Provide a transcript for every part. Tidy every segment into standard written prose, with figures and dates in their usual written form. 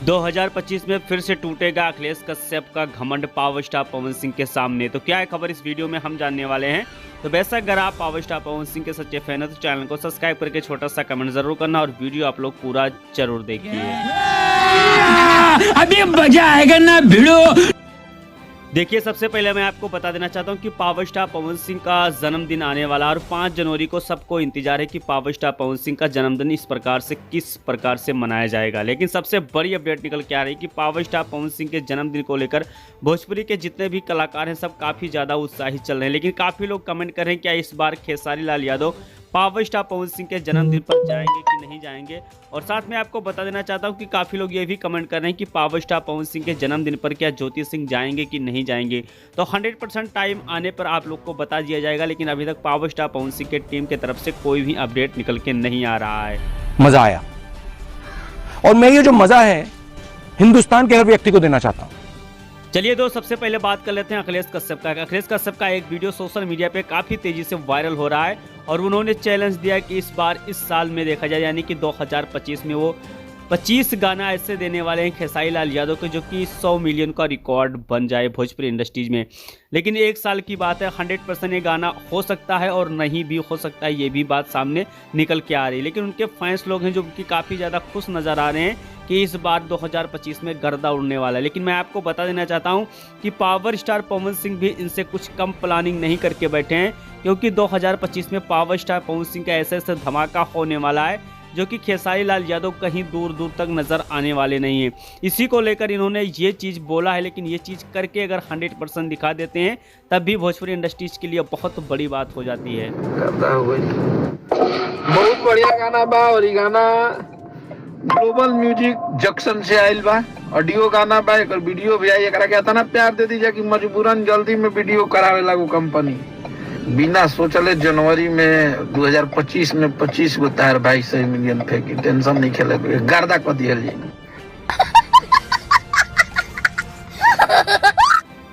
2025 में फिर से टूटेगा अखिलेश कश्यप का घमंड पावर स्टार पवन सिंह के सामने। तो क्या है खबर इस वीडियो में हम जानने वाले हैं। तो वैसे अगर आप पावर स्टार पवन सिंह के सच्चे फैन हैं तो चैनल को सब्सक्राइब करके छोटा सा कमेंट जरूर करना और वीडियो आप लोग पूरा जरूर देखिए। अभी मजा आएगा ना भिड़ो। देखिए, सबसे पहले मैं आपको बता देना चाहता हूं कि पावर स्टार पवन सिंह का जन्मदिन आने वाला और 5 जनवरी को सबको इंतजार है कि पावर स्टार पवन सिंह का जन्मदिन किस प्रकार से मनाया जाएगा। लेकिन सबसे बड़ी अपडेट निकल के आ रही है कि पावर स्टार पवन सिंह के जन्मदिन को लेकर भोजपुरी के जितने भी कलाकार हैं सब काफ़ी ज़्यादा उत्साहित चल रहे हैं। लेकिन काफ़ी लोग कमेंट कर रहे हैं क्या इस बार खेसारी लाल यादव पावर स्टार पवन सिंह के जन्मदिन पर जाएंगे कि नहीं जाएंगे। और साथ में आपको बता देना चाहता हूं कि काफ़ी लोग ये भी कमेंट कर रहे हैं कि पावर स्टार पवन सिंह के जन्मदिन पर क्या ज्योति सिंह जाएंगे कि नहीं जाएंगे। तो 100% टाइम आने पर आप लोग को बता दिया जाएगा। लेकिन अभी तक पावर स्टार पवन सिंह के टीम की तरफ से कोई भी अपडेट निकल के नहीं आ रहा है। मजा आया और मैं ये जो मजा है हिंदुस्तान के हर व्यक्ति को देना चाहता हूं। चलिए दोस्त, सबसे पहले बात कर लेते हैं अखिलेश कश्यप का। अखिलेश कश्यप का एक वीडियो सोशल मीडिया पे काफ़ी तेज़ी से वायरल हो रहा है और उन्होंने चैलेंज दिया कि इस साल में देखा जाए यानी कि 2025 में वो 25 गाना ऐसे देने वाले हैं खेसारी लाल यादव के जो कि 100 मिलियन का रिकॉर्ड बन जाए भोजपुरी इंडस्ट्रीज में। लेकिन एक साल की बात है, 100% ये गाना हो सकता है और नहीं भी हो सकता है, ये भी बात सामने निकल के आ रही है। लेकिन उनके फैंस लोग हैं जो कि काफ़ी ज़्यादा खुश नज़र आ रहे हैं कि इस बार 2025 में गर्दा उड़ने वाला है। लेकिन मैं आपको बता देना चाहता हूं कि पावर स्टार पवन सिंह भी इनसे कुछ कम प्लानिंग नहीं करके बैठे हैं, क्योंकि 2025 में पावर स्टार पवन सिंह का ऐसे धमाका होने वाला है जो कि खेसारी लाल यादव कहीं दूर दूर तक नज़र आने वाले नहीं है। इसी को लेकर इन्होंने ये चीज़ बोला है। लेकिन ये चीज़ करके अगर 100% दिखा देते हैं तब भी भोजपुरी इंडस्ट्रीज के लिए बहुत बड़ी बात हो जाती है। बहुत बढ़िया गाना बा और ये गाना ग्लोबल म्यूजिक जंक्शन से आयल बा। ऑडियो गाना बा, एक वीडियो भी आई। एकरा के इतना प्यार दे दीजिए कि मजबूरन जल्दी में वीडियो करावे लागू कंपनी। बिना सोचले जनवरी में 2025 में 25 गो तार 22 मिलियन फेंकी। टेंशन नहीं खेले, गर्दा कर दिया।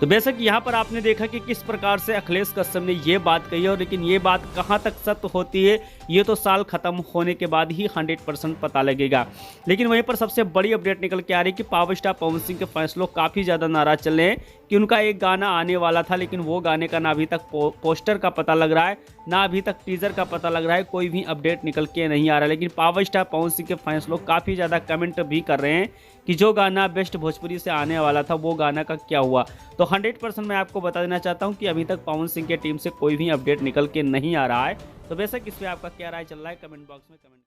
तो बेशक यहाँ पर आपने देखा कि किस प्रकार से अखिलेश कश्यप ने ये बात कही है। लेकिन ये बात कहाँ तक सत्य होती है ये तो साल खत्म होने के बाद ही 100% पता लगेगा। लेकिन वहीं पर सबसे बड़ी अपडेट निकल के आ रही है कि पावर स्टार पवन सिंह के फैंस लोग काफ़ी ज़्यादा नाराज चल रहे हैं कि उनका एक गाना आने वाला था, लेकिन वो गाने का ना अभी तक पोस्टर का पता लग रहा है, ना अभी तक टीजर का पता लग रहा है, कोई भी अपडेट निकल के नहीं आ रहा। लेकिन पावर स्टार पवन सिंह के फैंस लोग काफ़ी ज़्यादा कमेंट भी कर रहे हैं कि जो गाना बेस्ट भोजपुरी से आने वाला था वो गाना का क्या हुआ। तो 100% मैं आपको बता देना चाहता हूं कि अभी तक पवन सिंह के टीम से कोई भी अपडेट निकल के नहीं आ रहा है। तो बेशक इस पर आपका क्या राय चल रहा है कमेंट बॉक्स में कमेंट